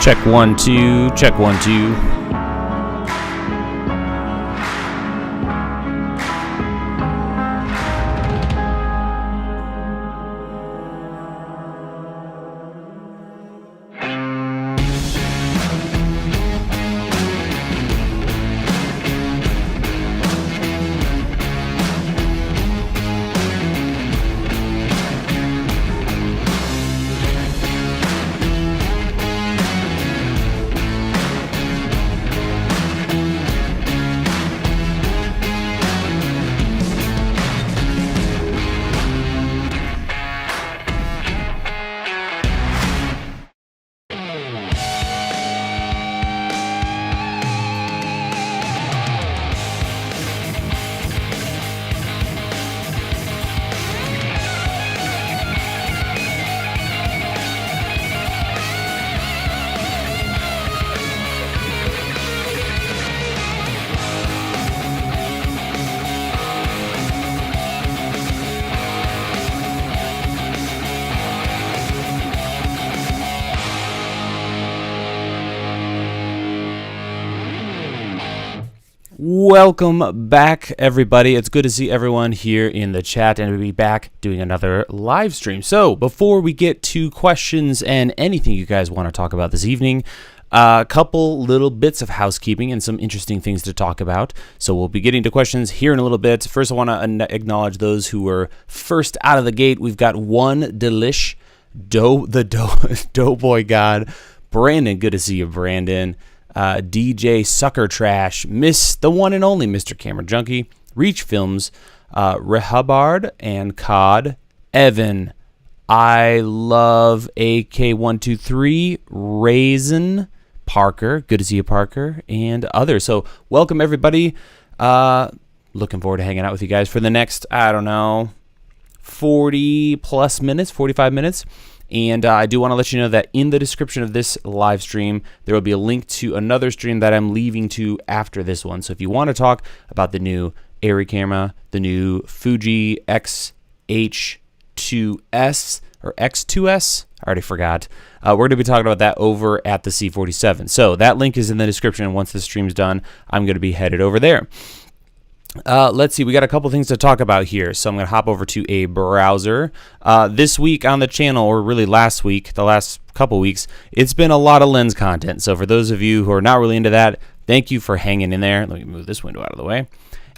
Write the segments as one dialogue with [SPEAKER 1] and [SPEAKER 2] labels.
[SPEAKER 1] Check 1 2, check 1 2. Welcome back, everybody. It's good to see everyone here in the chat, and we'll be back doing another live stream. So before we get to questions and anything you guys want to talk about this evening, a couple little bits of housekeeping and some interesting things to talk about. So we'll be getting to questions here in a little bit. First, I want to acknowledge those who were first out of the gate. We've got one delish, Doughboy God, Brandon. Good to see you, Brandon. DJ Sucker Trash, Miss the one and only Mr. Camera Junkie, Reach Films, Rehabard and Cod, Evan, I Love AK123, Raisin, Parker, good to see you, Parker, and others. So welcome, everybody. Looking forward to hanging out with you guys for the next, 40 plus minutes, 45 minutes. And I do want to let you know that in the description of this live stream, there will be a link to another stream that I'm leaving to after this one. So if you want to talk about the new Arri camera, the new Fuji XH2S or X2S, I already forgot. We're going to be talking about that over at the C47. So that link is in the description. And once the stream's done, I'm going to be headed over there. Let's see, we got a couple things to talk about here, so I'm going to hop over to a browser. This week on the channel, or really last week, the last couple weeks, it's been a lot of lens content. So for those of you who are not really into that, thank you for hanging in there. Let me move this window out of the way.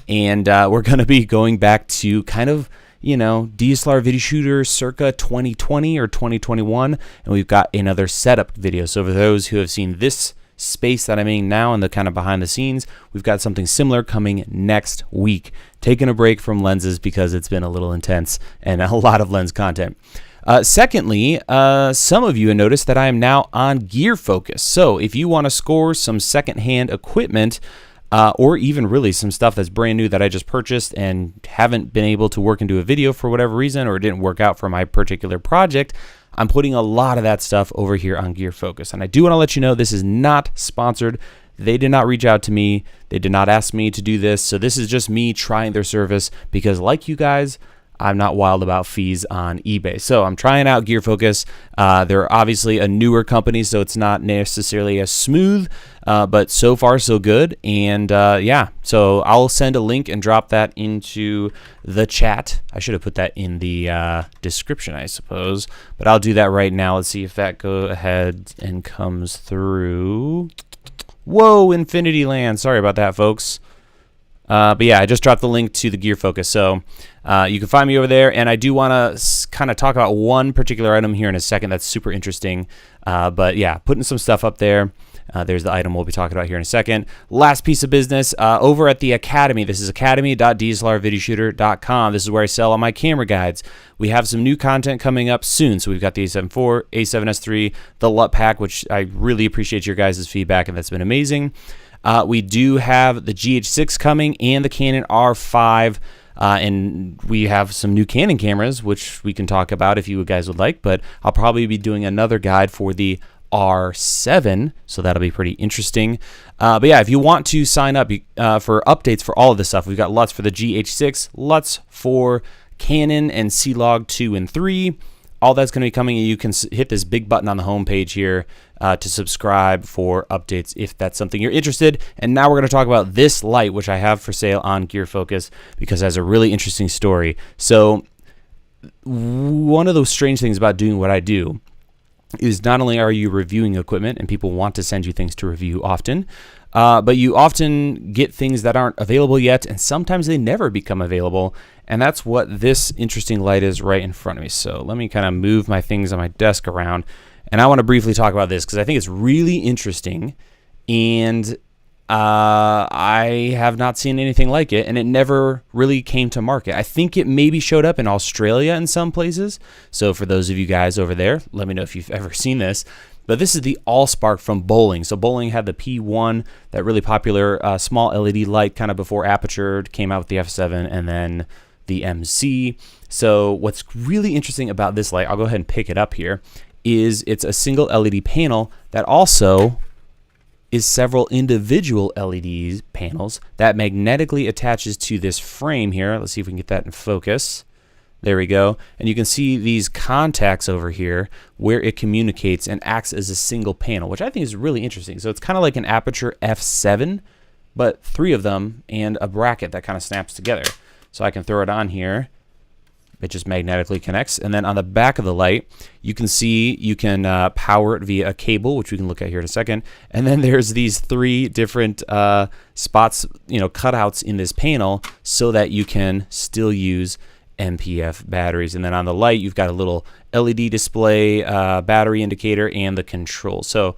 [SPEAKER 1] And we're going to be going back to kind of, DSLR video shooter circa 2020 or 2021, and we've got another setup video. So for those who have seen this space that I'm in now and the kind of behind the scenes, we've got something similar coming next week. Taking a break from lenses because it's been a little intense and a lot of lens content. Secondly, some of you have noticed that I am now on Gear Focus. So if you want to score some secondhand equipment, or even really some stuff that's brand new that I just purchased and haven't been able to work into a video for whatever reason, or it didn't work out for my particular project, I'm putting a lot of that stuff over here on Gear Focus. And I do want to let you know this is not sponsored. They did not reach out to me. They did not ask me to do this. So this is just me trying their service because, like you guys, I'm not wild about fees on eBay. So I'm trying out Gear Focus. They're obviously a newer company, so it's not necessarily as smooth, but so far so good. And yeah, so I'll send a link and drop that into the chat. I should have put that in the description, I suppose, but I'll do that right now. Let's see if that goes ahead and comes through. Whoa, Infinity Land. Sorry about that, folks. But yeah, I just dropped the link to the Gear Focus, so you can find me over there. And I do want to kind of talk about one particular item here in a second that's super interesting. But yeah, putting some stuff up there. There's the item we'll be talking about here in a second. Last piece of business, over at the Academy. This is academy.dslrvideoshooter.com. This is where I sell all my camera guides. We have some new content coming up soon. So we've got the A7 IV, A7S III, the LUT pack, which I really appreciate your guys' feedback, and that's been amazing. We do have the GH6 coming and the Canon R5, and we have some new Canon cameras, which we can talk about if you guys would like, but I'll probably be doing another guide for the R7, so that'll be pretty interesting. But yeah, if you want to sign up for updates for all of this stuff, we've got LUTs for the GH6, LUTs for Canon and C-Log 2 and 3. All that's going to be coming, and you can hit this big button on the home page here to subscribe for updates if that's something you're interested. And now we're going to talk about this light, which I have for sale on Gear Focus because it has a really interesting story. So one of those strange things about doing what I do is not only are you reviewing equipment and people want to send you things to review often, but you often get things that aren't available yet, and sometimes they never become available. And that's what this interesting light is right in front of me. So let me kind of move my things on my desk around, and I want to briefly talk about this because I think it's really interesting, and I have not seen anything like it, and it never really came to market. I think it maybe showed up in Australia in some places. So for those of you guys over there, let me know if you've ever seen this. But this is the Allspark from Bowling. So Bowling had the P1, that really popular small LED light kind of before Aperture came out with the F7 and then the MC. So what's really interesting about this light, I'll go ahead and pick it up here, is it's a single LED panel that also is several individual LED panels that magnetically attaches to this frame here. Let's see if we can get that in focus. There we go. And you can see these contacts over here where it communicates and acts as a single panel, which I think is really interesting. So it's kind of like an Aperture F7, but 3 of them and a bracket that kind of snaps together. So I can throw it on here. It just magnetically connects. And then on the back of the light, you can see you can power it via a cable, which we can look at here in a second. And then there's these 3 different spots, cutouts in this panel so that you can still use MPF batteries. And then on the light, you've got a little LED display, battery indicator, and the control. So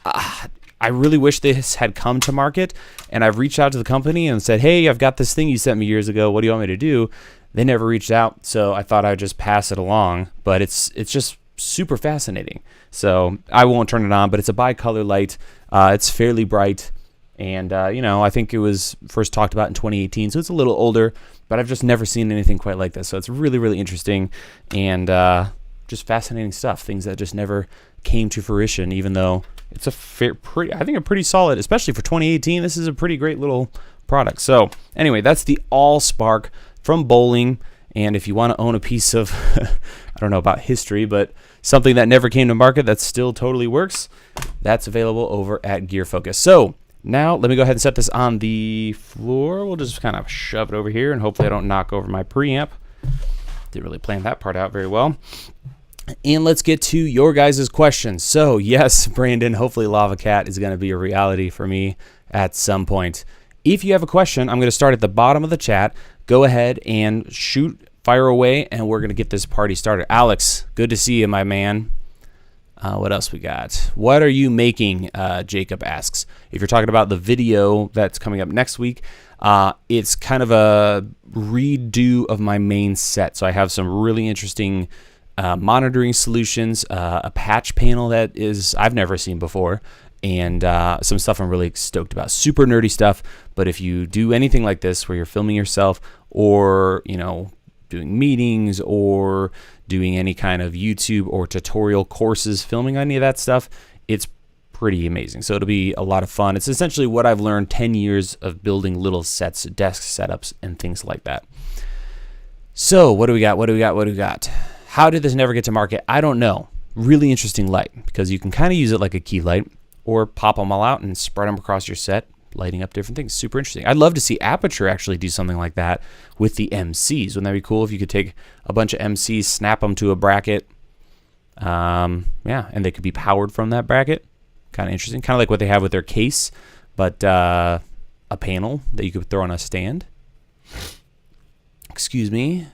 [SPEAKER 1] I really wish this had come to market, and I've reached out to the company and said, hey, I've got this thing you sent me years ago. What do you want me to do? They never reached out, so I thought I'd just pass it along. But it's just super fascinating. So I won't turn it on, but it's a bicolor light. It's fairly bright. And, I think it was first talked about in 2018, so it's a little older, but I've just never seen anything quite like this. So it's really, really interesting and just fascinating stuff, things that just never came to fruition, even though it's a pretty solid, especially for 2018, this is a pretty great little product. So anyway, that's the Allspark from Bowling. And if you want to own a piece of, I don't know about history, but something that never came to market that still totally works, that's available over at Gear Focus. So now, let me go ahead and set this on the floor. We'll just kind of shove it over here, and hopefully I don't knock over my preamp. Didn't really plan that part out very well. And let's get to your guys' questions. So, yes, Brandon, hopefully Lava Cat is going to be a reality for me at some point. If you have a question, I'm going to start at the bottom of the chat. Go ahead and fire away, and we're going to get this party started. Alex, good to see you, my man. What else we got? What are you making? Jacob asks. If you're talking about the video that's coming up next week, it's kind of a redo of my main set. So I have some really interesting monitoring solutions, a patch panel that I've never seen before, and some stuff I'm really stoked about. Super nerdy stuff, but if you do anything like this where you're filming yourself or, doing meetings or doing any kind of YouTube or tutorial courses, filming any of that stuff, it's pretty amazing. So it'll be a lot of fun. It's essentially what I've learned 10 years of building little sets, desk setups, and things like that. So what do we got? How did this never get to market? I don't know. Really interesting light because you can kind of use it like a key light or pop them all out and spread them across your set, lighting up different things. Super interesting. I'd love to see Aperture actually do something like that with the MCs. Wouldn't that be cool if you could take a bunch of MCs, snap them to a bracket, and they could be powered from that bracket. Kind of interesting. Kind of like what they have with their case, but a panel that you could throw on a stand. Excuse me.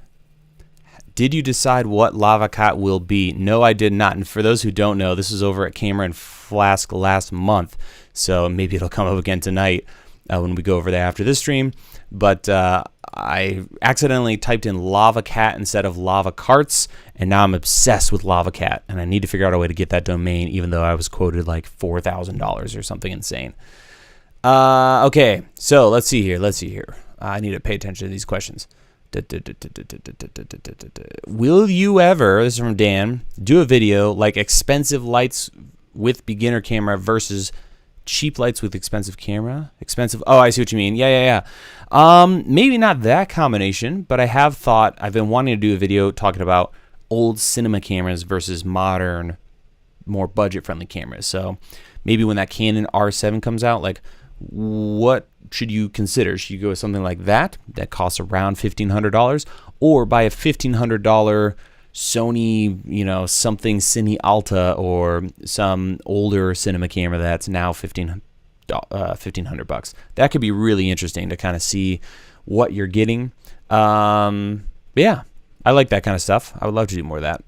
[SPEAKER 1] Did you decide what Lava Cat will be? No, I did not. And for those who don't know, this was over at Camera and Flask last month. So maybe it'll come up again tonight when we go over there after this stream. But I accidentally typed in Lava Cat instead of Lava Carts, and now I'm obsessed with Lava Cat. And I need to figure out a way to get that domain, even though I was quoted like $4,000 or something insane. Okay, so let's see here. I need to pay attention to these questions. Will you ever, this is from Dan, do a video like expensive lights with beginner camera versus cheap lights with expensive camera? Oh, I see what you mean. Yeah. Maybe not that combination, but I've been wanting to do a video talking about old cinema cameras versus modern more budget-friendly cameras. So maybe when that Canon R7 comes out, like, what should you consider? Should you go with something like that costs around $1,500, or buy a $1,500 Sony, something Cine Alta, or some older cinema camera that's now $1,500? That could be really interesting to kind of see what you're getting. Yeah, I like that kind of stuff. I would love to do more of that.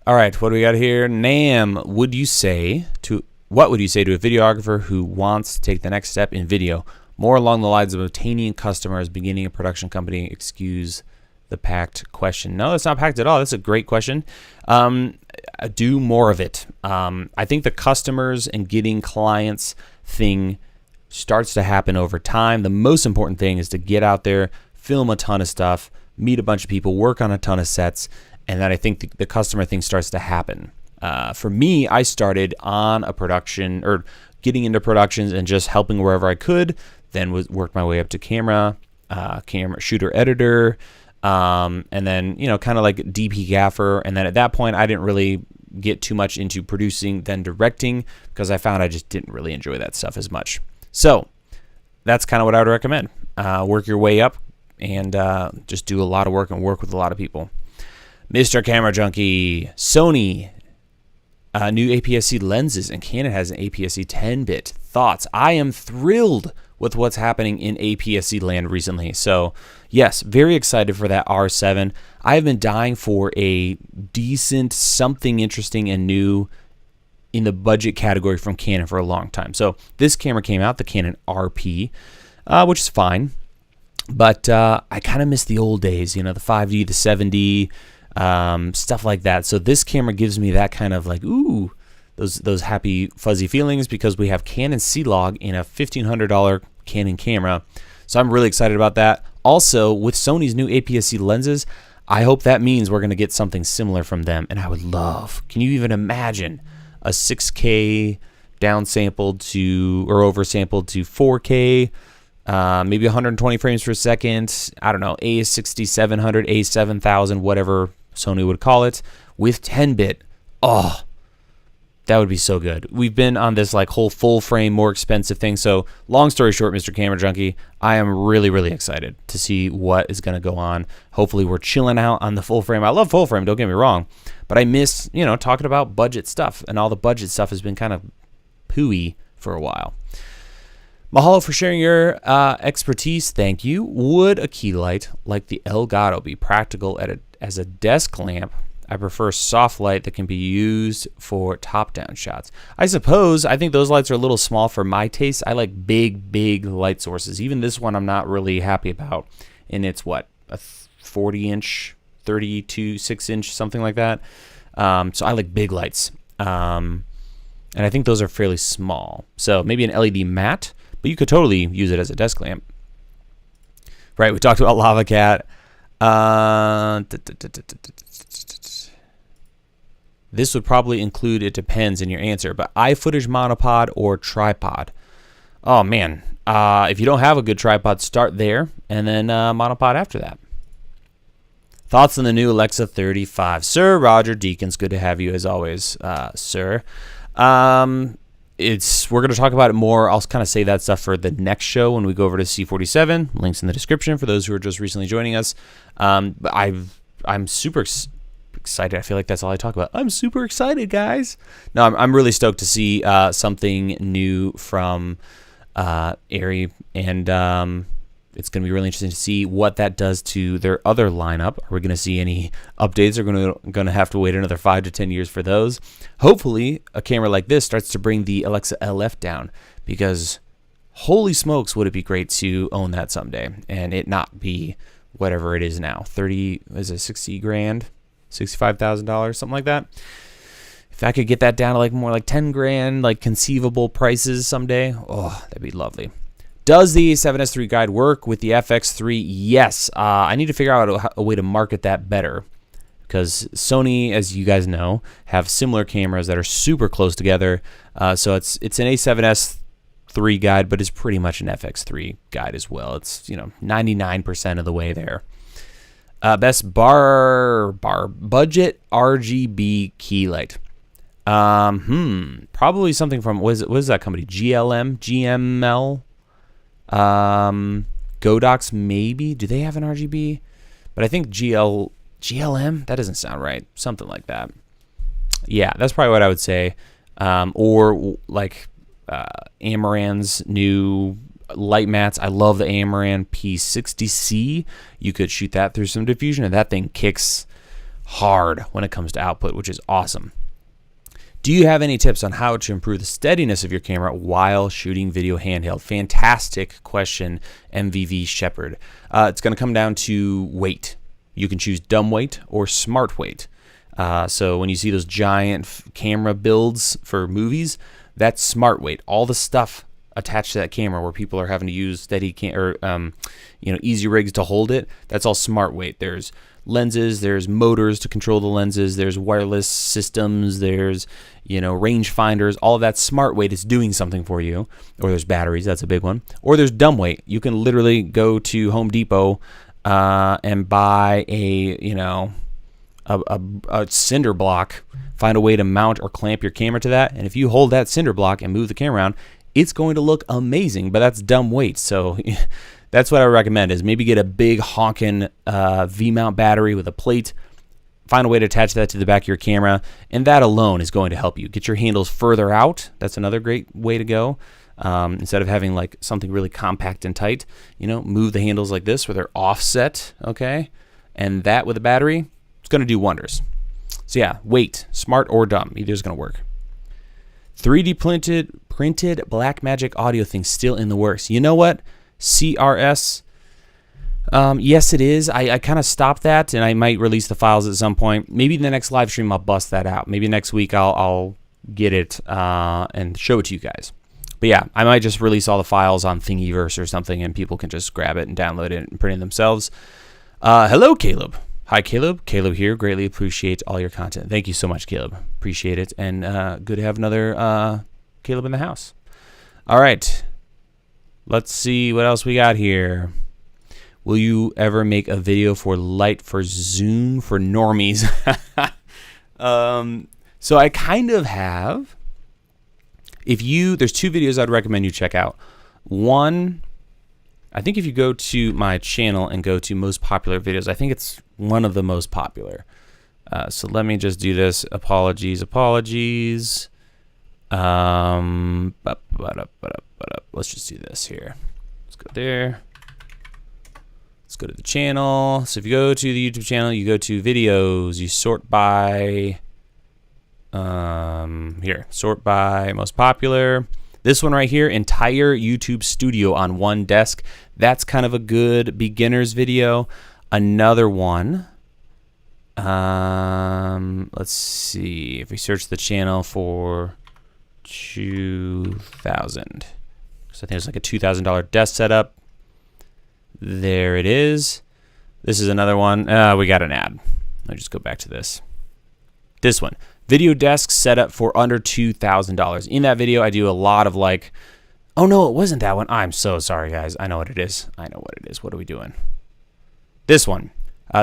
[SPEAKER 1] All right, what do we got here? Nam, what would you say to a videographer who wants to take the next step in video, more along the lines of obtaining customers, beginning a production company? Excuse the packed question. No, it's not packed at all. That's a great question. Do more of it. I think the customers and getting clients thing starts to happen over time. The most important thing is to get out there, film a ton of stuff, meet a bunch of people, work on a ton of sets, and then I think the customer thing starts to happen. For me, I started on a production, or getting into productions and just helping wherever I could, then worked my way up to camera shooter, editor, and then, kind of like DP gaffer. And then at that point, I didn't really get too much into producing, then directing, because I found I just didn't really enjoy that stuff as much. So that's kind of what I would recommend. Work your way up and just do a lot of work and work with a lot of people. Mr. Camera Junkie, Sony, new APS-C lenses, and Canon has an APS-C 10-bit. Thoughts? I am thrilled with what's happening in APS-C land recently. So yes, very excited for that R7. I have been dying for a decent, something interesting and new in the budget category from Canon for a long time. So this camera came out, the Canon RP, which is fine. But I kind of miss the old days, the 5D, the 7D, stuff like that. So this camera gives me that kind of like, ooh, those happy fuzzy feelings, because we have Canon C-Log in a $1,500 Canon camera. So I'm really excited about that. Also, with Sony's new APS-C lenses, I hope that means we're going to get something similar from them. And I would love, can you even imagine a 6K downsampled to, or oversampled to 4K, maybe 120 frames per second, I don't know, A6700, A7000, whatever Sony would call it, with 10-bit. Oh, that would be so good. We've been on this like whole full frame, more expensive thing. So long story short, Mr. Camera Junkie, I am really, really excited to see what is going to go on. Hopefully we're chilling out on the full frame. I love full frame, don't get me wrong, but I miss, talking about budget stuff, and all the budget stuff has been kind of pooey for a while. Mahalo for sharing your expertise. Thank you. Would a key light like the Elgato be practical as a desk lamp? I prefer soft light that can be used for top-down shots. I think those lights are a little small for my taste. I like big light sources. Even this one I'm not really happy about. And it's what, a 40-inch, 6-inch, something like that. So I like big lights. And I think those are fairly small. So maybe an LED matte, but you could totally use it as a desk lamp. Right, we talked about Lava Cat. This would probably include, it depends in your answer, but iFootage monopod or tripod. Oh man, if you don't have a good tripod, start there, and then monopod after that. Thoughts on the new Alexa 35? Sir Roger Deakins, good to have you as always, sir. We're going to talk about it more. I'll kind of say that stuff for the next show when we go over to C47. Links in the description for those who are just recently joining us. But I'm super excited. I feel like that's all I talk about. I'm super excited, guys. No, I'm really stoked to see something new from Arri, and it's going to be really interesting to see what that does to their other lineup. Are we going to see any updates? Are going to have to wait another 5 to 10 years for those? Hopefully, a camera like this starts to bring the Alexa LF down, because holy smokes, would it be great to own that someday and it not be whatever it is now. 60 grand, $65,000, something like that. If I could get that down to like more like 10 grand, like conceivable prices someday, oh, that'd be lovely. Does the A7S III guide work with the FX3? Yes. I need to figure out a way to market that better, because Sony, as you guys know, have similar cameras that are super close together. So it's an A7S III guide, but it's pretty much an FX3 guide as well. It's 99% of the way there. Best budget RGB key light. Probably something from what is that company? GML. Godox maybe. Do they have an RGB? But I think GLM. That doesn't sound right. Something like that. Yeah, that's probably what I would say. Or like Amaran's new light mats. I love the Amaran P60C. You could shoot that through some diffusion, and that thing kicks hard when it comes to output, which is awesome. Do you have any tips on how to improve the steadiness of your camera while shooting video handheld? Fantastic question, MVV Shepherd. It's going to come down to weight. You can choose dumb weight or smart weight. So when you see those giant camera builds for movies, that's smart weight. All the stuff attached to that camera where people are having to use steady easy rigs to hold it, that's all smart weight. There's lenses, there's motors to control the lenses, there's wireless systems, there's range finders. All of that smart weight is doing something for you. Or there's batteries, that's a big one. Or there's dumb weight. You can literally go to Home Depot and buy a cinder block, find a way to mount or clamp your camera to that, and if you hold that cinder block and move the camera around, it's going to look amazing. But that's dumb weight. So that's what I recommend, is maybe get a big honking V-mount battery with a plate, find a way to attach that to the back of your camera, and that alone is going to help you get your handles further out. That's another great way to go. Instead of having like something really compact and tight, move the handles like this where they're offset, okay? And that with a battery, it's going to do wonders. So yeah, weight, smart or dumb, either is going to work. 3D printed Blackmagic audio thing still in the works. You know what? CRS. Yes, it is. I kind of stopped that, and I might release the files at some point. Maybe in the next live stream I'll bust that out. Maybe next week I'll get it and show it to you guys. But yeah, I might just release all the files on Thingiverse or something, and people can just grab it and download it and print it themselves. Hello, Caleb. Hi, Caleb. Caleb here. Greatly appreciate all your content. Thank you so much, Caleb. Appreciate it. And good to have another Caleb in the house. All right. Let's see what else we got here. Will you ever make a video for light for Zoom for normies? So I kind of have. There's two videos I'd recommend you check out. One, I think if you go to my channel and go to most popular videos, I think it's one of the most popular. So let me just do this. Apologies. Let's just do this here. Let's go there. Let's go to the channel. So if you go to the YouTube channel, you go to videos, you sort by sort by most popular. This one right here, entire YouTube studio on one desk. That's kind of a good beginner's video. Another one, let's see, if we search the channel for 2000. So I think it's like a $2,000 desk setup. There it is. This is another one. We got an ad. I'll just go back to this. This one. Video desk setup for under $2,000. In that video, I do a lot of like, oh no, it wasn't that one. I'm so sorry, guys. I know what it is. What are we doing? This one.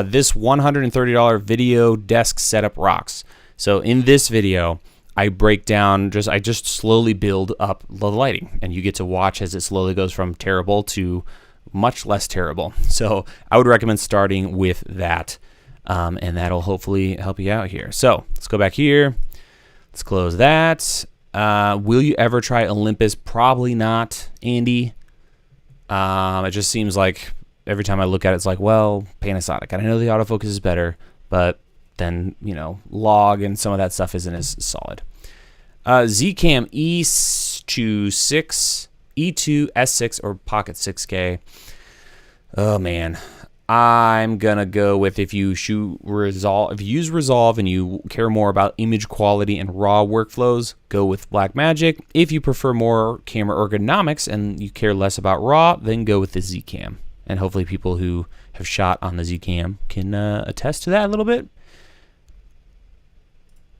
[SPEAKER 1] This $130 video desk setup rocks. So in this video, I break down, I just slowly build up the lighting, and you get to watch as it slowly goes from terrible to much less terrible. So I would recommend starting with that. And that'll hopefully help you out here. So let's go back here. Let's close that. Will you ever try Olympus? Probably not, Andy. It just seems like every time I look at it, it's like, well, Panasonic. I know the autofocus is better, but then, log and some of that stuff isn't as solid. Zcam E2 E2 S6 or Pocket 6K. Oh man. I'm gonna go with, if you use Resolve and you care more about image quality and raw workflows, go with Blackmagic. If you prefer more camera ergonomics and you care less about raw, then go with the Zcam. And hopefully people who have shot on the Zcam can attest to that a little bit.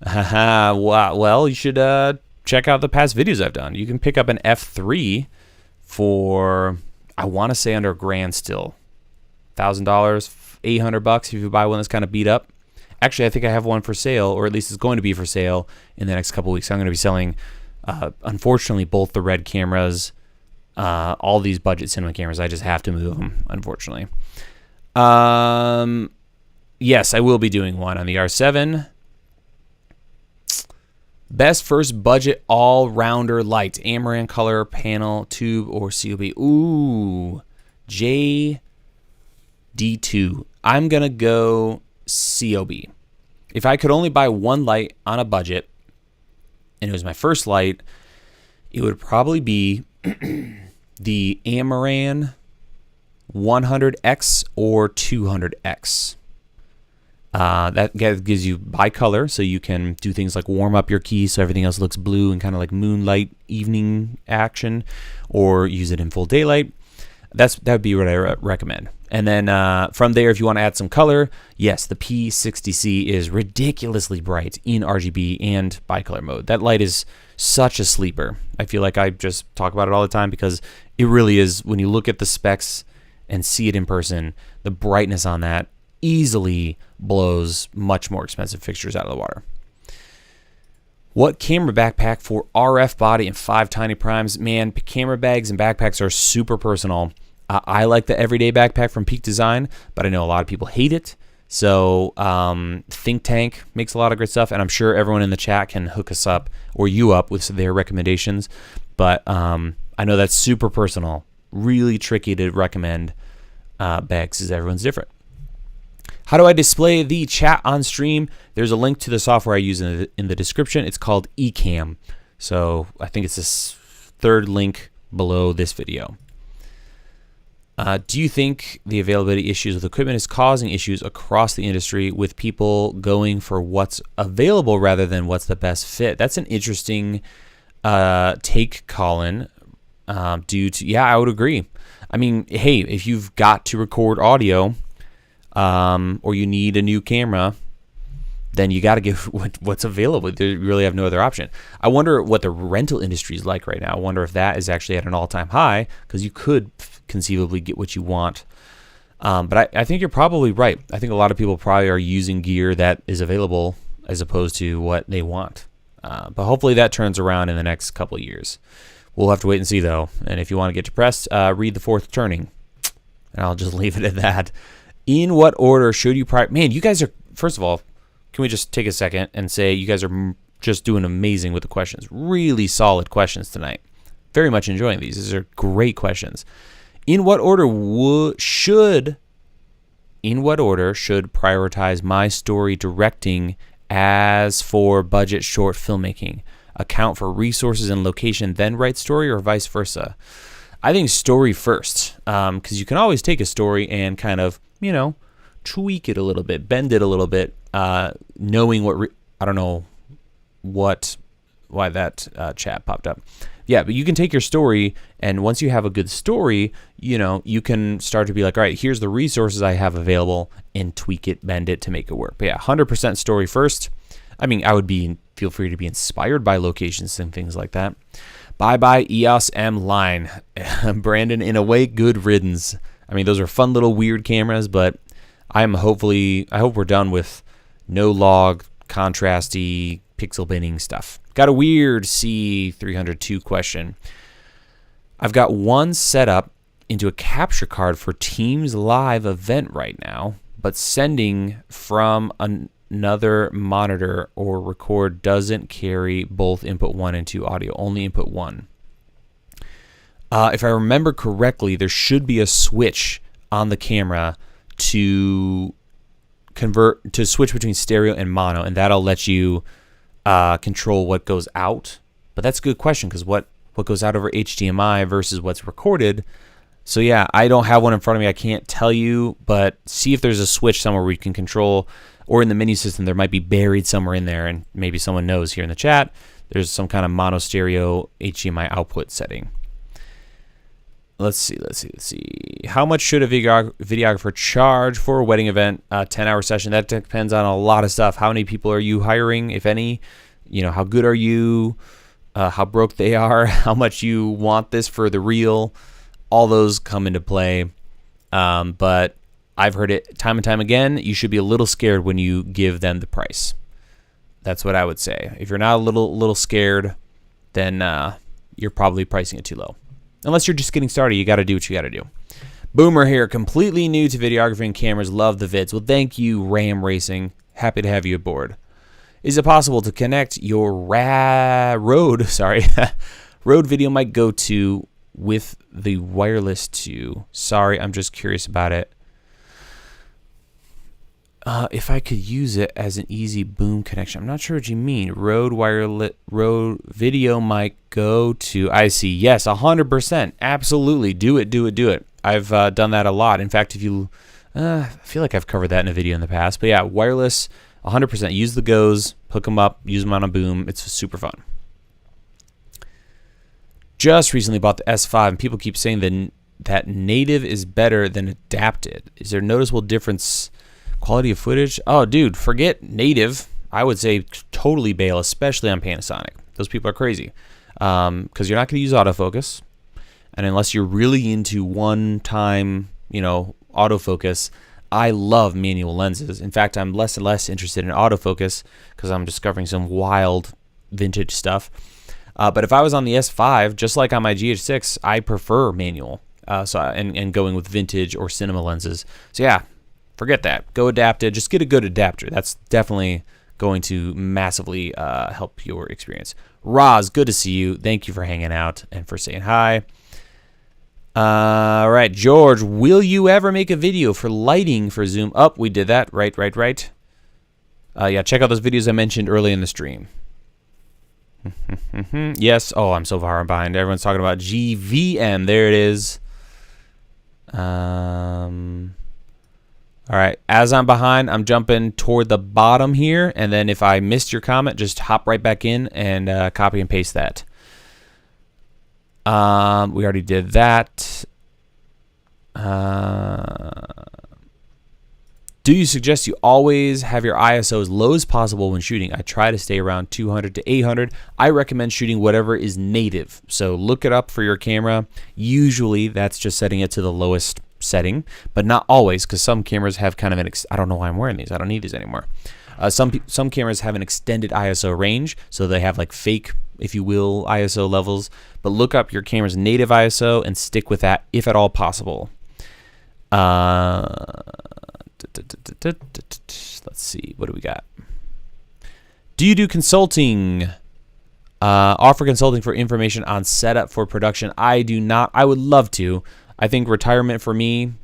[SPEAKER 1] Well, you should check out the past videos I've done. You can pick up an F3 for, I want to say, under $1,000 still. $1,000, $800 if you buy one that's kind of beat up. Actually, I think I have one for sale, or at least it's going to be for sale in the next couple weeks. I'm going to be selling, unfortunately, both the Red cameras, all these budget cinema cameras. I just have to move them, unfortunately. Yes, I will be doing one on the R7. Best first budget all-rounder light. Amaran color, panel, tube, or COB. Ooh, JD2. I'm going to go COB. If I could only buy one light on a budget, and it was my first light, it would probably be the Amaran 100X or 200X. That gives you bicolor, so you can do things like warm up your key so everything else looks blue and kind of like moonlight evening action, or use it in full daylight. That would be what I recommend. And then from there, if you want to add some color, yes, the P60C is ridiculously bright in RGB and bicolor mode. That light is such a sleeper. I feel like I just talk about it all the time because it really is, when you look at the specs and see it in person, the brightness on that easily blows much more expensive fixtures out of the water. What camera backpack for RF body and 5 tiny primes? Man, camera bags and backpacks are super personal. I like the everyday backpack from Peak Design, but I know a lot of people hate it. So Think Tank makes a lot of great stuff, and I'm sure everyone in the chat can hook us up or you up with their recommendations. But I know that's super personal. Really tricky to recommend bags because everyone's different. How do I display the chat on stream? There's a link to the software I use in the description. It's called Ecamm. So I think it's this third link below this video. Do you think the availability issues with equipment is causing issues across the industry with people going for what's available rather than what's the best fit? That's an interesting take, Colin. Yeah, I would agree. I mean, hey, if you've got to record audio, or you need a new camera, then you got to give what's available. You really have no other option. I wonder what the rental industry is like right now. I wonder if that is actually at an all-time high, because you could conceivably get what you want. But I think you're probably right. I think a lot of people probably are using gear that is available as opposed to what they want. But hopefully that turns around in the next couple of years. We'll have to wait and see, though. And if you want to get depressed, read The Fourth Turning. And I'll just leave it at that. In what order should you Man, you guys are, first of all, can we just take a second and say you guys are just doing amazing with the questions. Really solid questions tonight. Very much enjoying these. These are great questions. In what order should prioritize my story directing as for budget short filmmaking? Account for resources and location, then write story, or vice versa? I think story first, because you can always take a story and kind of, tweak it a little bit, bend it a little bit, knowing what, I don't know why that chat popped up. Yeah, but you can take your story, and once you have a good story, you can start to be like, all right, here's the resources I have available, and tweak it, bend it to make it work. But yeah, 100% story first. I mean, feel free to be inspired by locations and things like that. Bye-bye EOS M line. Brandon, in a way, good riddance. I mean, those are fun little weird cameras, but I hope we're done with no log, contrasty, pixel binning stuff. Got a weird C302 question. I've got one set up into a capture card for Teams Live event right now, but sending from another monitor or record doesn't carry both input 1 and 2 audio, only input 1. If I remember correctly, there should be a switch on the camera to switch between stereo and mono, and that'll let you control what goes out. But that's a good question, because what goes out over HDMI versus what's recorded. So yeah, I don't have one in front of me. I can't tell you, but see if there's a switch somewhere where you can control, or in the menu system there might be buried somewhere in there, and maybe someone knows here in the chat. There's some kind of mono stereo HDMI output setting. Let's see. How much should a videographer charge for a wedding event? 10-hour session. That depends on a lot of stuff. How many people are you hiring, if any? How good are you? How broke they are? How much you want this for the reel? All those come into play. But I've heard it time and time again. You should be a little scared when you give them the price. That's what I would say. If you're not a little scared, then you're probably pricing it too low. Unless you're just getting started, you got to do what you got to do. Boomer here, completely new to videography and cameras. Love the vids. Well, thank you, Ram Racing. Happy to have you aboard. Is it possible to connect your Rode video mic go to with the wireless to? Sorry, I'm just curious about it. If I could use it as an easy boom connection. I'm not sure what you mean. Rode video mic go to. I see. Yes, 100%. Absolutely. Do it. I've done that a lot. In fact, if you, I feel like I've covered that in a video in the past. But yeah, wireless, 100%. Use the goes, hook them up, use them on a boom. It's super fun. Just recently bought the S5, and people keep saying that native is better than adapted. Is there a noticeable difference? Quality of footage? Oh, dude, forget native. I would say totally bail, especially on Panasonic. Those people are crazy because you're not going to use autofocus. And unless you're really into one-time, autofocus, I love manual lenses. In fact, I'm less and less interested in autofocus because I'm discovering some wild vintage stuff. But if I was on the S5, just like on my GH6, I prefer manual. And going with vintage or cinema lenses. So yeah. Forget that. Go adapted. Just get a good adapter. That's definitely going to massively help your experience. Roz, good to see you. Thank you for hanging out and for saying hi. All right, George, will you ever make a video for lighting for Zoom? Oh, we did that. Right. Yeah, check out those videos I mentioned early in the stream. Yes. Oh, I'm so far behind. Everyone's talking about GVM. There it is. All right, as I'm behind, I'm jumping toward the bottom here, and then if I missed your comment, just hop right back in and copy and paste that. We already did that. Do you suggest you always have your ISO as low as possible when shooting? I try to stay around 200 to 800. I recommend shooting whatever is native, so look it up for your camera. Usually, that's just setting it to the lowest setting, but not always, because some cameras have kind of an I don't know why I'm wearing these. I don't need these anymore. Some cameras have an extended ISO range, so they have like fake, if you will, ISO levels. But look up your camera's native ISO and stick with that if at all possible. Let's see, what do we got? Do you do consulting? Offer consulting for information on setup for production? I do not. I would love to. I think retirement for me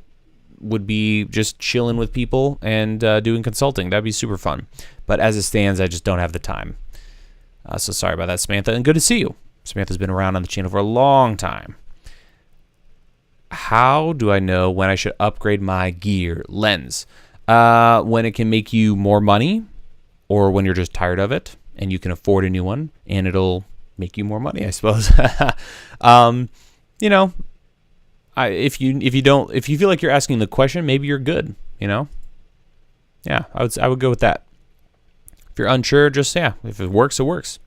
[SPEAKER 1] would be just chilling with people and doing consulting. That'd be super fun. But as it stands, I just don't have the time. So sorry about that, Samantha. And good to see you. Samantha's been around on the channel for a long time. How do I know when I should upgrade my gear? Lens. When it can make you more money, or when you're just tired of it and you can afford a new one and it'll make you more money, I suppose. If you feel like you're asking the question, maybe you're good, Yeah, I would go with that. If you're unsure, just if it works, it works.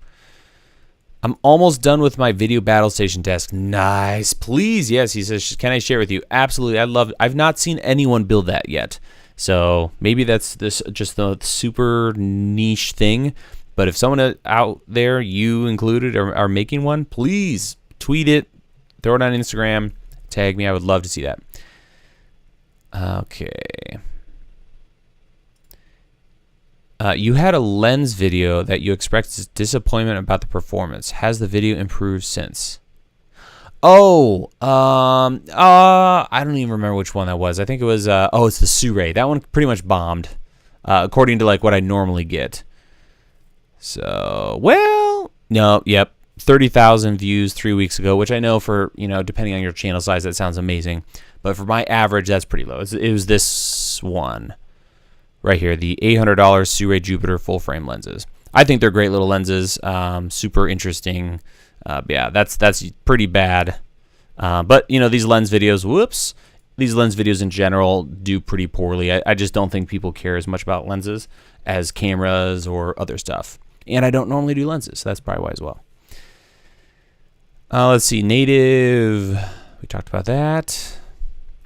[SPEAKER 1] I'm almost done with my video battle station desk. Nice. Please, yes, he says, can I share with you? Absolutely. I've not seen anyone build that yet. So maybe that's just the super niche thing. But if someone out there, you included, are making one, please tweet it, throw it on Instagram, tag me. I would love to see that. Okay. You had a lens video that you expressed disappointment about the performance. Has the video improved since? Oh, I don't even remember which one that was. I think it was, it's the Surae. That one pretty much bombed, according to like what I normally get. So, well, no, yep. 30,000 views 3 weeks ago, which I know for, depending on your channel size, that sounds amazing. But for my average, that's pretty low. It was this one right here, the $800 Surae Jupiter full frame lenses. I think they're great little lenses, super interesting. Yeah, that's pretty bad. But, these lens videos, these lens videos in general do pretty poorly. I just don't think people care as much about lenses as cameras or other stuff. And I don't normally do lenses, so that's probably why as well. Let's see, native, we talked about that.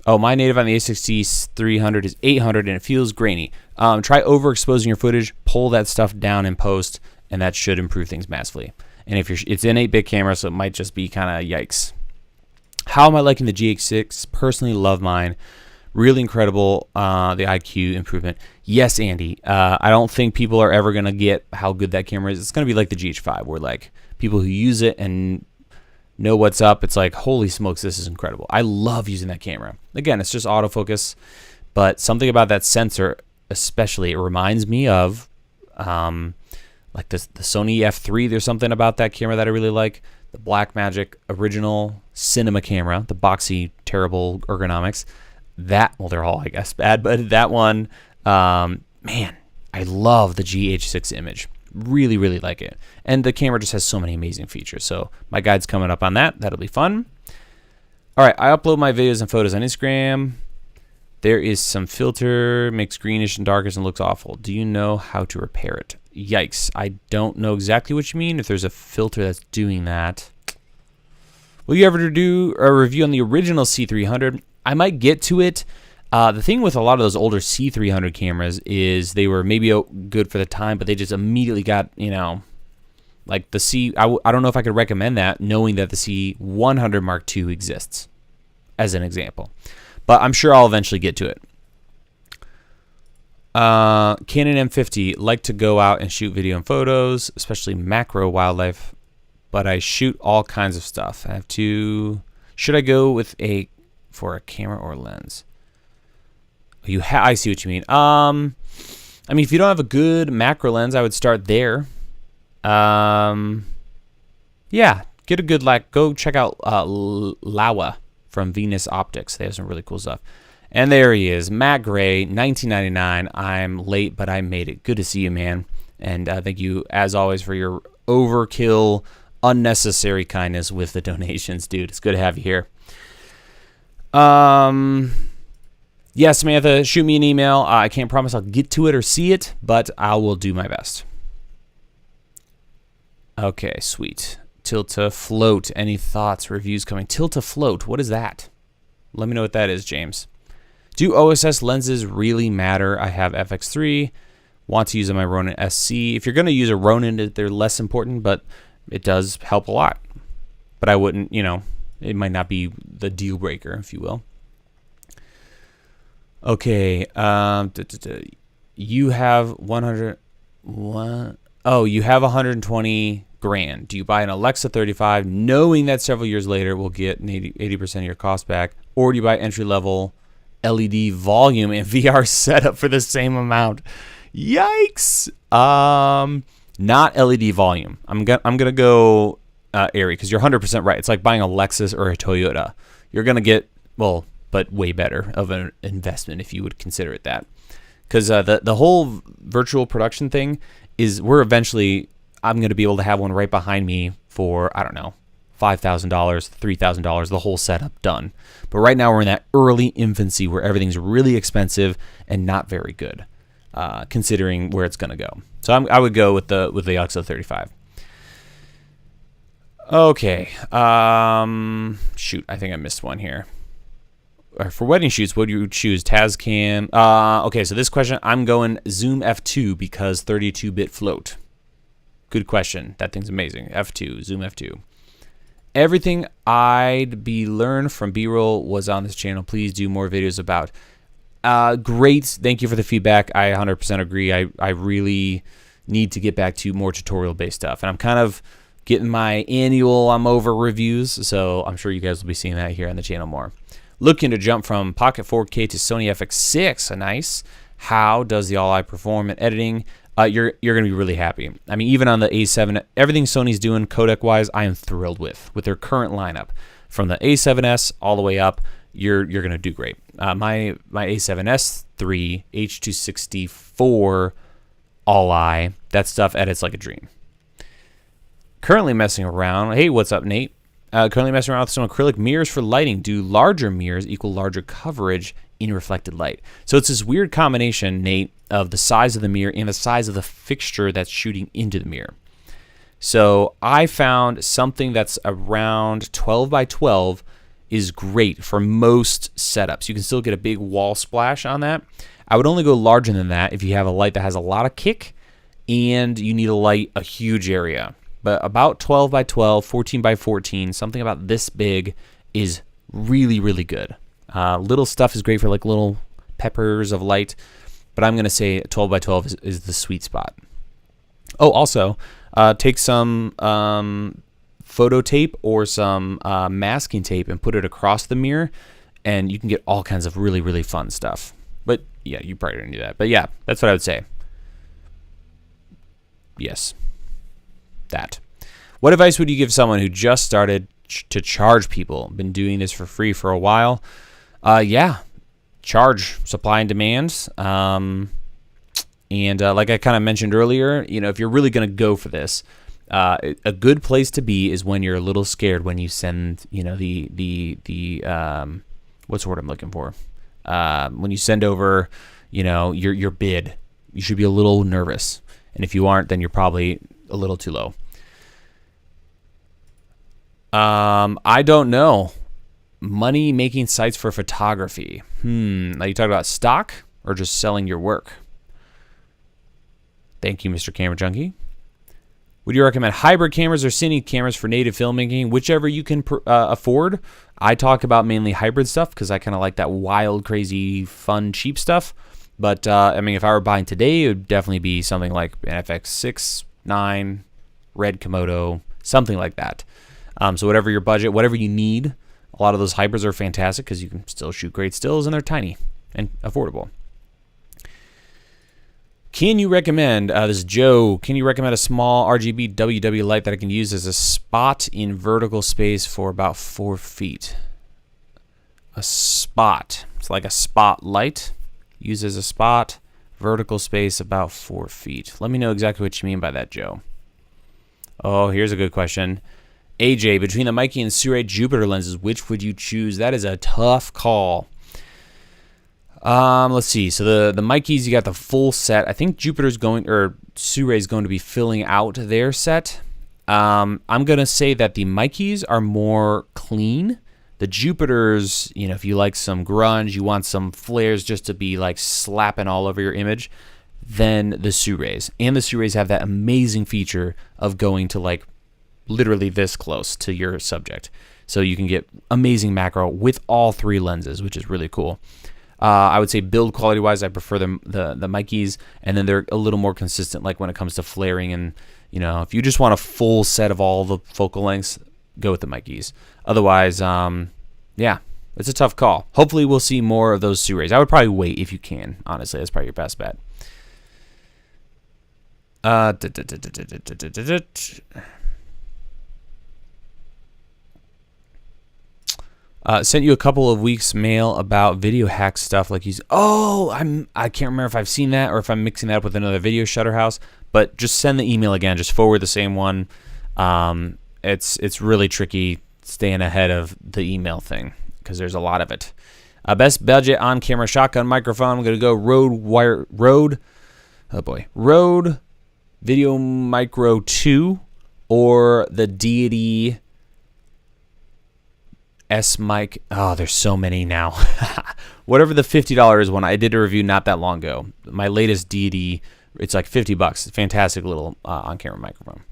[SPEAKER 1] Oh, my native on the A60-300 is 800 and it feels grainy. Try overexposing your footage, pull that stuff down in post, and that should improve things massively. And if it's an 8-bit camera, so it might just be kind of yikes. How am I liking the GH6? Personally, love mine. Really incredible, the IQ improvement. Yes, Andy. I don't think people are ever going to get how good that camera is. It's going to be like the GH5, where like people who use it and know what's up, it's like, holy smokes, this is incredible. I love using that camera. Again, it's just autofocus, but something about that sensor, especially, it reminds me of like the Sony F3. There's something about that camera that I really like. The Blackmagic original cinema camera, the boxy, terrible ergonomics. Well, they're all, I guess, bad, but that one, man, I love the GH6 image. Really, really like it. And the camera just has so many amazing features. So my guide's coming up on that. That'll be fun. All right, I upload my videos and photos on Instagram. There is some filter, makes greenish and darkish and looks awful. Do you know how to repair it? Yikes, I don't know exactly what you mean. If there's a filter that's doing that. Will you ever do a review on the original C300? I might get to it. The thing with a lot of those older C300 cameras is they were maybe good for the time, but they just immediately got, you know, like the I don't know if I could recommend that, knowing that the C100 Mark II exists, as an example. But I'm sure I'll eventually get to it. Canon M50, like to go out and shoot video and photos, especially macro wildlife, but I shoot all kinds of stuff. I have to, should I go with for a camera or lens? I see what you mean. I mean, if you don't have a good macro lens, I would start there. Yeah, get a good, go check out Lawa from Venus Optics. They have some really cool stuff. And there he is, Matt Gray, 1999. I'm late, but I made it. Good to see you, man. And thank you, as always, for your overkill, unnecessary kindness with the donations, dude. It's good to have you here. Yeah, Samantha, shoot me an email. I can't promise I'll get to it or see it, but I will do my best. Okay, sweet. Tilt-to-float. Any thoughts, reviews coming? Tilt-to-float, what is that? Let me know what that is, James. Do OSS lenses really matter? I have FX3. Want to use my Ronin SC. If you're going to use a Ronin, they're less important, but it does help a lot. But I wouldn't, you know, it might not be the deal breaker, if you will. Okay, you have 120 grand. Do you buy an Alexa 35 knowing that several years later we'll get 80% of your cost back, or do you buy entry level LED volume and VR setup for the same amount? Yikes! Not LED volume. I'm gonna go airy, because you're 100% right. It's like buying a Lexus or a Toyota. You're gonna get, well, but way better of an investment if you would consider it that. Because the whole virtual production thing is, I'm going to be able to have one right behind me for, I don't know, $5,000, $3,000, the whole setup done. But right now we're in that early infancy where everything's really expensive and not very good, considering where it's going to go. So I would go with the Alexa 35. Okay. Shoot, I think I missed one here. For wedding shoots, what do you choose? Tascam. Okay, so this question, I'm going Zoom F2 because 32-bit float. Good question. That thing's amazing. F2, Zoom F2. Everything I'd be learned from B-roll was on this channel. Please do more videos about. Great. Thank you for the feedback. I 100% agree. I really need to get back to more tutorial-based stuff. And I'm kind of getting my annual I'm over reviews, so I'm sure you guys will be seeing that here on the channel more. Looking to jump from Pocket 4K to Sony FX6, nice. How does the All-I perform in editing? You're going to be really happy. I mean, even on the A7, everything Sony's doing codec-wise, I am thrilled with their current lineup. From the A7S all the way up, you're going to do great. My A7S III H264 All-I, that stuff edits like a dream. Currently messing around. Hey, what's up, Nate? Currently messing around with some acrylic mirrors for lighting. Do larger mirrors equal larger coverage in reflected light? So it's this weird combination, Nate, of the size of the mirror and the size of the fixture that's shooting into the mirror. So I found something that's around 12 by 12 is great for most setups. You can still get a big wall splash on that. I would only go larger than that if you have a light that has a lot of kick and you need to light a huge area. But about 12 by 12, 14 by 14, something about this big is really, really good. Little stuff is great for like little peppers of light, but I'm going to say 12 by 12 is the sweet spot. Oh, also, take some photo tape or some masking tape and put it across the mirror, and you can get all kinds of really, really fun stuff. But yeah, you probably didn't do that. But yeah, that's what I would say. Yes, that. What advice would you give someone who just started to charge people? Been doing this for free for a while. Yeah, charge, supply and demand. And like I kind of mentioned earlier, if you're really going to go for this, a good place to be is when you're a little scared when you send, the what's the word I'm looking for? When you send over, your bid, you should be a little nervous. And if you aren't, then you're probably a little too low. I don't know. Money making sites for photography. Are you talking about stock or just selling your work? Thank you, Mr. Camera Junkie. Would you recommend hybrid cameras or cine cameras for native filmmaking? Whichever you can afford. I talk about mainly hybrid stuff because I kind of like that wild, crazy, fun, cheap stuff. But, if I were buying today, it would definitely be something like an FX6, 9, Red Komodo, something like that. So whatever your budget, whatever you need, a lot of those hybrids are fantastic because you can still shoot great stills and they're tiny and affordable. Can you recommend, this is Joe, can you recommend a small RGB WW light that I can use as a spot in vertical space for about 4 feet? A spot. It's like a spotlight. Use as a spot, vertical space about 4 feet. Let me know exactly what you mean by that, Joe. Oh, here's a good question. AJ, between the Mikey and Sirui Jupiter lenses, which would you choose? That is a tough call. Let's see. So the Mikeys, you got the full set. I think Sirui is going to be filling out their set. I'm going to say that the Mikeys are more clean. The Jupiters, if you like some grunge, you want some flares just to be like slapping all over your image, then the Siruis. And the Siruis have that amazing feature of going to like literally this close to your subject. So you can get amazing macro with all 3 lenses, which is really cool. I would say build quality wise, I prefer the Mikeys, and then they're a little more consistent like when it comes to flaring. And if you just want a full set of all the focal lengths, go with the Mikeys. Otherwise, yeah, it's a tough call. Hopefully we'll see more of those Siruis. I would probably wait if you can. Honestly, that's probably your best bet. Sent you a couple of weeks mail about video hack stuff like he's. Oh, I can't remember if I've seen that or if I'm mixing that up with another video shutter house. But just send the email again. Just forward the same one. It's really tricky staying ahead of the email thing because there's a lot of it. Best budget on camera shotgun microphone. I'm gonna go Rode Video Micro 2 or the Deity S mic. Oh, there's so many now. Whatever the $50 is one. I did a review not that long ago. My latest Deity, it's like $50. Fantastic little on-camera microphone.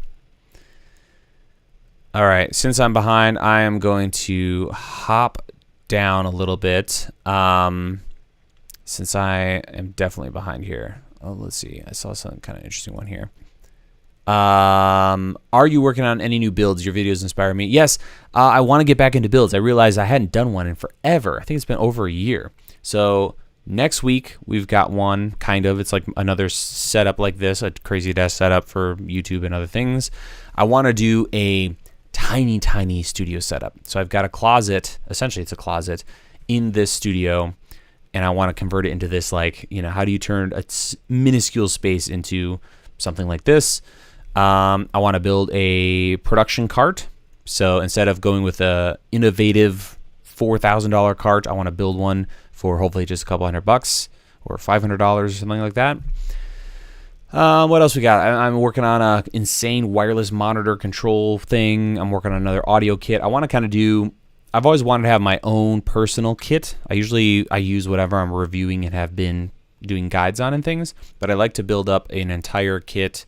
[SPEAKER 1] All right, since I'm behind, I am going to hop down a little bit. Since I am definitely behind here. Oh, let's see. I saw some kind of interesting one here. Are you working on any new builds? Your videos inspire me. Yes, I want to get back into builds. I realized I hadn't done one in forever. I think it's been over a year. So next week we've got one, kind of. It's like another setup like this, a crazy desk setup for YouTube and other things. I want to do a tiny studio setup. So I've got a closet. Essentially, it's a closet in this studio, and I want to convert it into this, like, how do you turn a minuscule space into something like this? I want to build a production cart. So instead of going with a innovative $4,000 cart, I want to build one for hopefully just a couple $100 or $500 or something like that. What else we got? I'm working on a insane wireless monitor control thing. I'm working on another audio kit. I want to kind of do I've always wanted to have my own personal kit. I use whatever I'm reviewing and have been doing guides on and things, but I like to build up an entire kit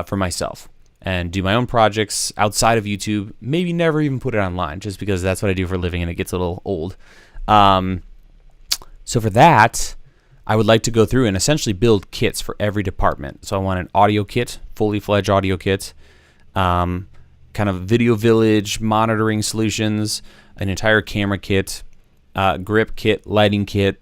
[SPEAKER 1] for myself and do my own projects outside of YouTube. Maybe never even put it online, just because that's what I do for a living and it gets a little old. So for that, I would like to go through and essentially build kits for every department. So I want an audio kit, fully fledged audio kit, kind of video village monitoring solutions, an entire camera kit, grip kit, lighting kit,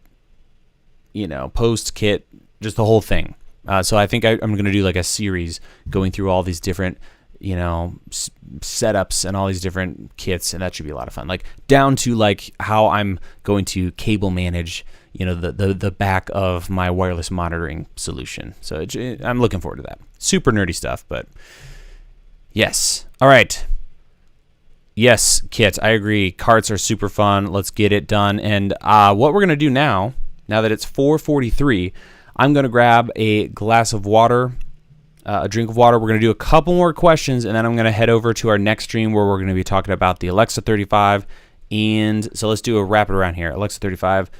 [SPEAKER 1] post kit, just the whole thing. So I think I'm going to do like a series going through all these different, setups and all these different kits, and that should be a lot of fun. Like down to like how I'm going to cable manage, the back of my wireless monitoring solution. So I'm looking forward to that. Super nerdy stuff, but yes. All right. Yes, kit. I agree. Carts are super fun. Let's get it done. And what we're going to do now that it's 4:43, I'm going to grab a glass of water, a drink of water. We're going to do a couple more questions, and then I'm going to head over to our next stream where we're going to be talking about the Alexa 35. And so let's do a rapid around here. Alexa 35.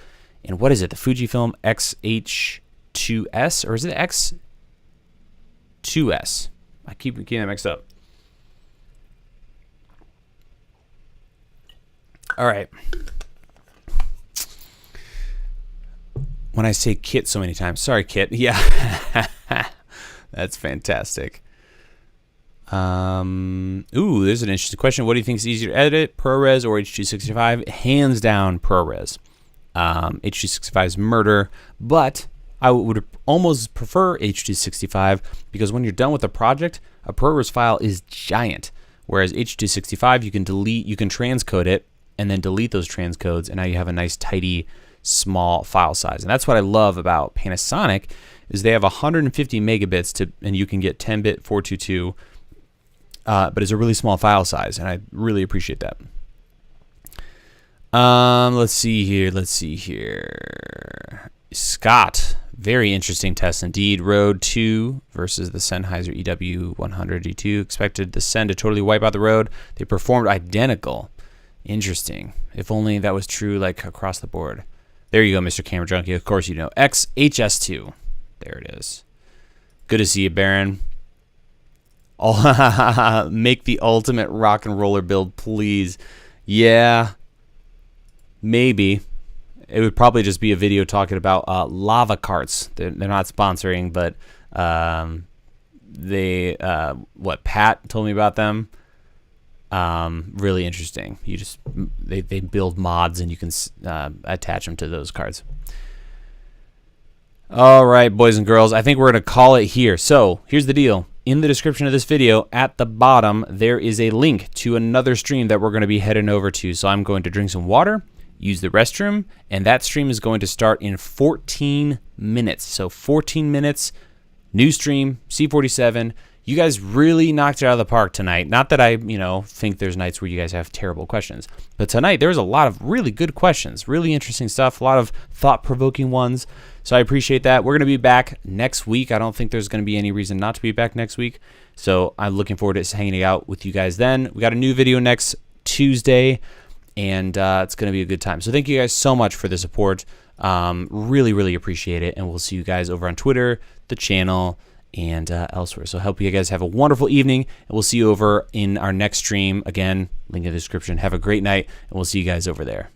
[SPEAKER 1] And what is it? The Fujifilm X-H2S? Or is it X2S? I keep getting that mixed up. All right. When I say kit so many times. Sorry, kit. Yeah. That's fantastic. Ooh, there's an interesting question. What do you think is easier to edit, ProRes or H.265? Hands down, ProRes. H.265 is murder, but I would almost prefer H.265 because when you're done with a project, a ProRes file is giant. Whereas H.265, you can transcode it and then delete those transcodes, and now you have a nice, tidy, small file size. And that's what I love about Panasonic is they have 150 megabits and you can get 10-bit 422, but it's a really small file size, and I really appreciate that. Let's see here. Scott, very interesting test indeed. Road 2 versus the Sennheiser EW100 expected the Sen to totally wipe out the Road. They performed identical. Interesting. If only that was true, like across the board. There you go, Mr. Camera Junkie. Of course you know. XHS2. There it is. Good to see you, Baron. Make the ultimate rock and roller build, please. Yeah. Maybe. It would probably just be a video talking about lava carts. They're not sponsoring, but Pat told me about them. Really interesting. They build mods and you can attach them to those cards. All right, boys and girls, I think we're going to call it here. So here's the deal. In the description of this video, at the bottom, there is a link to another stream that we're going to be heading over to. So I'm going to drink some water, use the restroom, and that stream is going to start in 14 minutes. So 14 minutes, new stream, C47. You guys really knocked it out of the park tonight. Not that I, think there's nights where you guys have terrible questions. But tonight, there was a lot of really good questions, really interesting stuff, a lot of thought-provoking ones. So I appreciate that. We're going to be back next week. I don't think there's going to be any reason not to be back next week. So I'm looking forward to hanging out with you guys then. We got a new video next Tuesday, and it's going to be a good time. So thank you guys so much for the support. Really, really appreciate it. And we'll see you guys over on Twitter, the channel, and elsewhere. So I hope you guys have a wonderful evening, and we'll see you over in our next stream. Again, link in the description. Have a great night, and we'll see you guys over there.